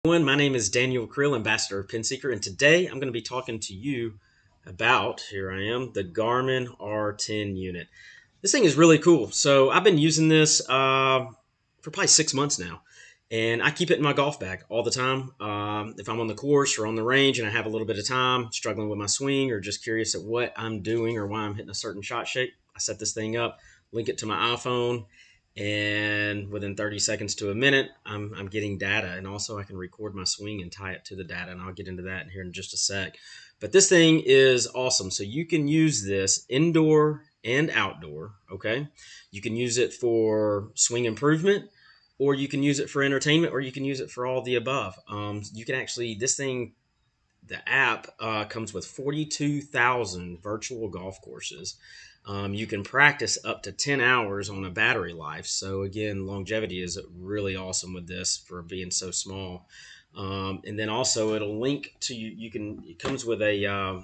My name is Daniel Creel, Ambassador of PinSeeker, and today I'm going to be talking to you about, here I am, the Garmin R10 unit. This thing is really cool. So I've been using this for probably 6 months now, and I keep it in my golf bag all the time. If I'm on the course or on the range and I have a little bit of time, struggling with my swing or just curious at what I'm doing or why I'm hitting a certain shot shape, I set this thing up, link it to my iPhone, and within 30 seconds to a minute, I'm getting data. And also I can record my swing and tie it to the data, and I'll get into that here in just a sec. But this thing is awesome. So you can use this indoor and outdoor, okay? You can use it for swing improvement, or you can use it for entertainment, or you can use it for all the above. You can actually, this thing, the app comes with 42,000 virtual golf courses. You can practice up to 10 hours on a battery life. So again, longevity is really awesome with this for being so small. And then also it'll link to you. It comes with a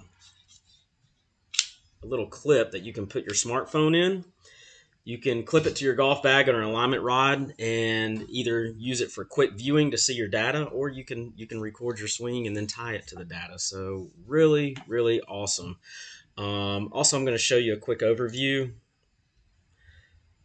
little clip that you can put your smartphone in. You can clip it to your golf bag or an alignment rod and either use it for quick viewing to see your data, or you can record your swing and then tie it to the data. So really, really awesome. Also, I'm going to show you a quick overview.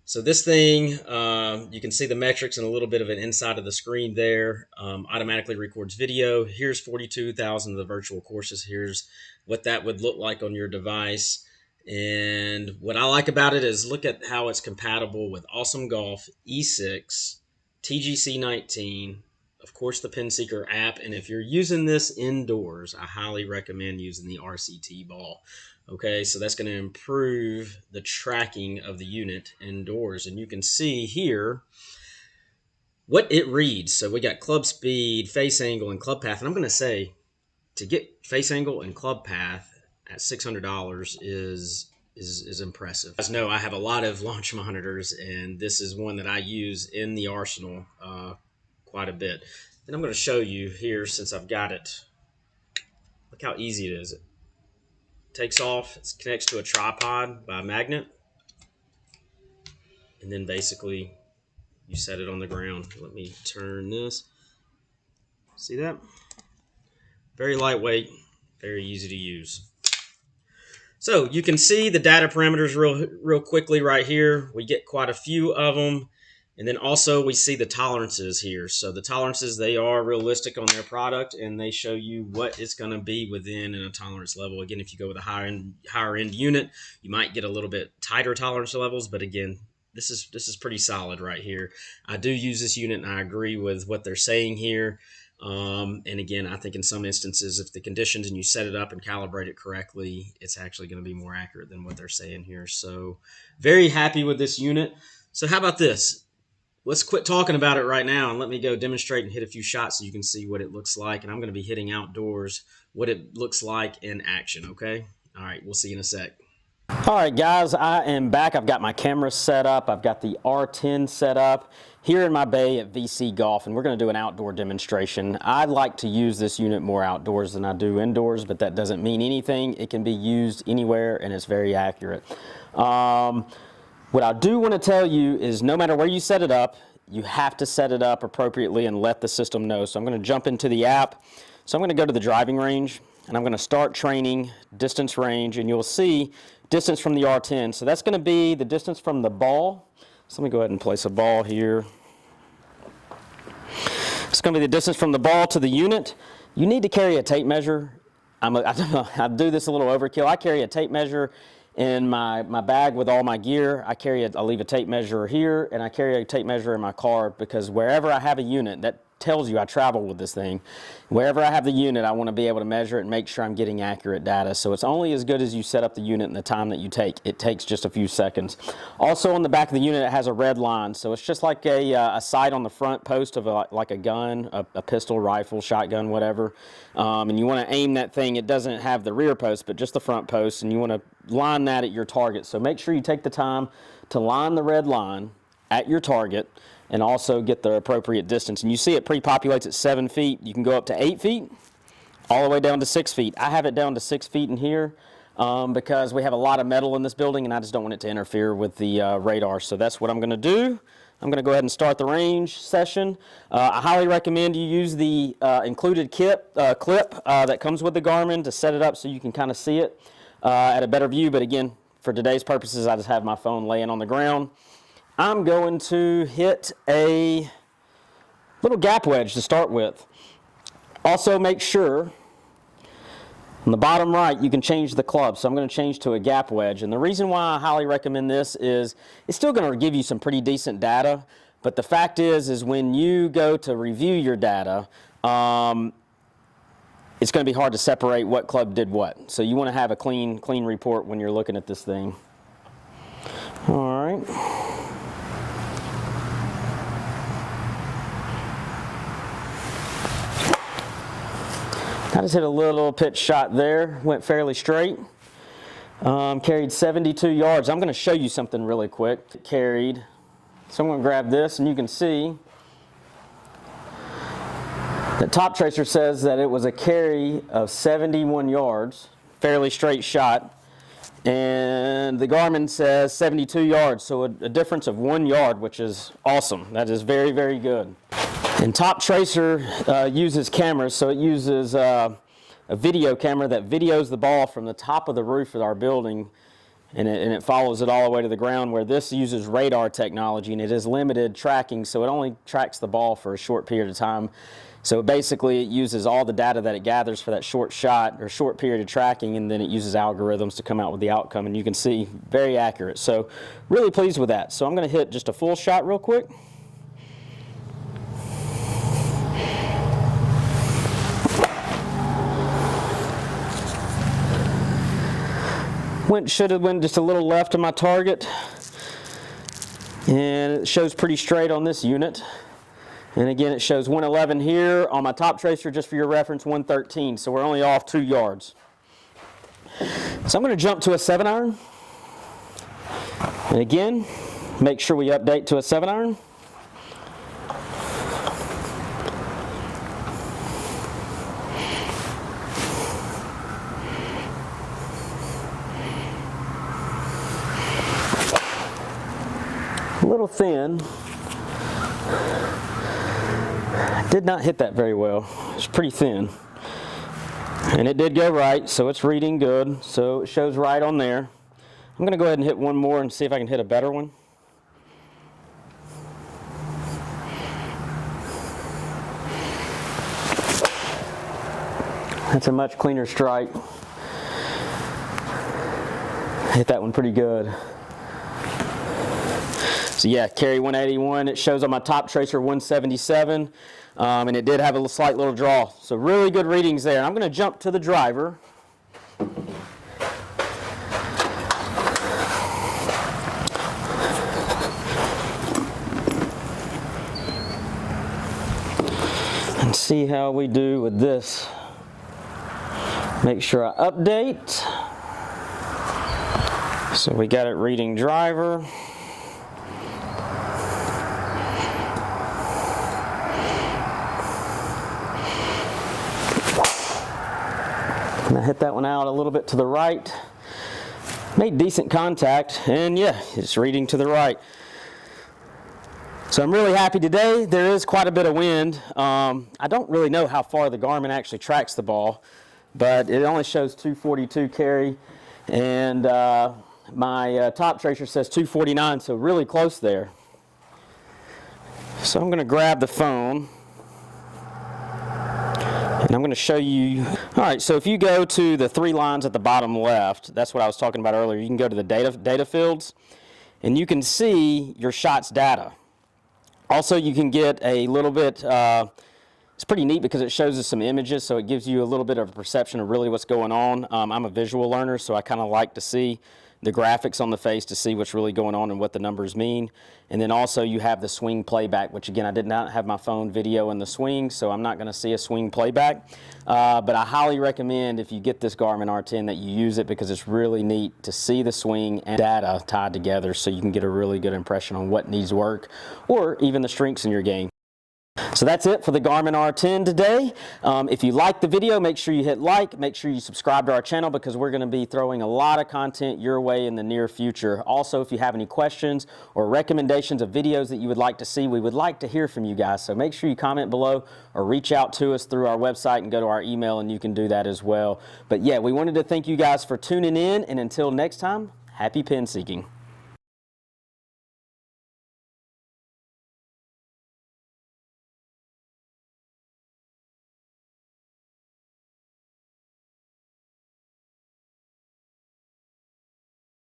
So this thing, you can see the metrics and a little bit of an inside of the screen there. Automatically records video. Here's 42,000 of the virtual courses. Here's what that would look like on your device. And what I like about it is look at how it's compatible with Awesome Golf, E6, TGC 19, of course the PinSeeker app. And if you're using this indoors, I highly recommend using the RCT ball. Okay, so that's going to improve the tracking of the unit indoors. And you can see here what it reads. So we got club speed, face angle, and club path. And I'm going to say to get face angle and club path at $600 is impressive. As you know, I have a lot of launch monitors, and this is one that I use in the arsenal quite a bit. And I'm going to show you here, since I've got it. Look how easy it is. It takes off, it connects to a tripod by a magnet, and then basically you set it on the ground. Let me turn this. See that? Very lightweight, very easy to use. So you can see the data parameters real quickly right here. We get quite a few of them. And then also we see the tolerances here. So the tolerances, they are realistic on their product, and they show you what it's going to be within in a tolerance level. Again, if you go with a higher end unit, you might get a little bit tighter tolerance levels. But again, this is pretty solid right here. I do use this unit, and I agree with what they're saying here. And again, I think in some instances, if the conditions and you set it up and calibrate it correctly, it's actually going to be more accurate than what they're saying here. So very happy with this unit. So how about this? Let's quit talking about it right now and let me go demonstrate and hit a few shots so you can see what it looks like. And I'm going to be hitting outdoors what it looks like in action, okay? All right, we'll see you in a sec. All right, guys, I am back. I've got my camera set up. I've got the R10 set up here in my bay at VC Golf, and we're going to do an outdoor demonstration. I like to use this unit more outdoors than I do indoors, but that doesn't mean anything. It can be used anywhere, and it's very accurate. What I do want to tell you is no matter where you set it up, you have to set it up appropriately and let the system know. So I'm going to jump into the app. So I'm going to go to the driving range, and I'm going to start training distance range, and you'll see distance from the R10. So that's going to be the distance from the ball. So let me go ahead and place a ball here. It's going to be the distance from the ball to the unit. You need to carry a tape measure. I do this a little overkill. I carry a tape measure in my bag with all my gear. I leave a tape measure here, and I carry a tape measure in my car, because wherever I have a unit, that tells you I travel with this thing. Wherever I have the unit, I want to be able to measure it and make sure I'm getting accurate data. So it's only as good as you set up the unit and the time that you take. It takes just a few seconds. Also on the back of the unit, it has a red line. So it's just like a sight on the front post of like a gun, a pistol, rifle, shotgun, whatever. And you want to aim that thing. It doesn't have the rear post, but just the front post, and you want to line that at your target. So make sure you take the time to line the red line at your target, and also get the appropriate distance. And you see it pre-populates at 7 feet. You can go up to 8 feet, all the way down to 6 feet. I have it down to 6 feet in here because we have a lot of metal in this building, and I just don't want it to interfere with the radar. So that's what I'm going to do. I'm going to go ahead and start the range session. I highly recommend you use the included clip that comes with the Garmin to set it up so you can kind of see it at a better view. But again, for today's purposes, I just have my phone laying on the ground. I'm going to hit a little gap wedge to start with. Also, make sure on the bottom right, you can change the club, so I'm going to change to a gap wedge. And the reason why I highly recommend this is it's still going to give you some pretty decent data, but the fact is when you go to review your data, it's going to be hard to separate what club did what. So you want to have a clean report when you're looking at this thing. All right. I just hit a little pitch shot there, went fairly straight. Carried 72 yards. I'm going to show you something really quick. Carried, so I'm going to grab this and you can see the top tracer says that it was a carry of 71 yards, fairly straight shot. And the Garmin says 72 yards, so a difference of 1 yard, which is awesome. That is very, very good. And Top Tracer uses cameras, so it uses a video camera that videos the ball from the top of the roof of our building, and it follows it all the way to the ground, where this uses radar technology, and it is limited tracking, so it only tracks the ball for a short period of time. So basically it uses all the data that it gathers for that short shot or short period of tracking, and then it uses algorithms to come out with the outcome, and you can see very accurate. So really pleased with that. So I'm going to hit just a full shot real quick. Should have went just a little left of my target, and it shows pretty straight on this unit. And again, it shows 111 here. On my Top Tracer, just for your reference, 113. So we're only off 2 yards. So I'm going to jump to a 7-iron. And again, make sure we update to a 7-iron. A little thin. Did not hit that very well. It's pretty thin. And it did go right, so it's reading good. So it shows right on there. I'm going to go ahead and hit one more and see if I can hit a better one. That's a much cleaner strike. Hit that one pretty good. So yeah, carry 181. It shows on my Top Tracer 177, and it did have a slight little draw. So really good readings there. I'm going to jump to the driver. And see how we do with this. Make sure I update. So we got it reading driver. And I hit that one out a little bit to the right. Made decent contact, and yeah, it's reading to the right. So I'm really happy today. There is quite a bit of wind. I don't really know how far the Garmin actually tracks the ball, but it only shows 242 carry, and my Top Tracer says 249, so really close there. So I'm going to grab the phone. And I'm going to show you. All right, so if you go to the 3 lines at the bottom left, that's what I was talking about earlier. You can go to the data fields, and you can see your shots data. Also, you can get a little bit, it's pretty neat because it shows us some images, so it gives you a little bit of a perception of really what's going on. I'm a visual learner, so I kind of like to see the graphics on the face to see what's really going on and what the numbers mean. And then also you have the swing playback, which again, I did not have my phone video in the swing, so I'm not going to see a swing playback. But I highly recommend, if you get this Garmin R10, that you use it, because it's really neat to see the swing and data tied together so you can get a really good impression on what needs work or even the strengths in your game. So So that's it for the Garmin R10 today. If you like the video, make sure you hit like, make sure you subscribe to our channel because we're going to be throwing a lot of content your way in the near future. Also, if you have any questions or recommendations of videos that you would like to see, we would like to hear from you guys. So make sure you comment below or reach out to us through our website and go to our email, and you can do that as well. But yeah, we wanted to thank you guys for tuning in, and until next time, happy pen seeking.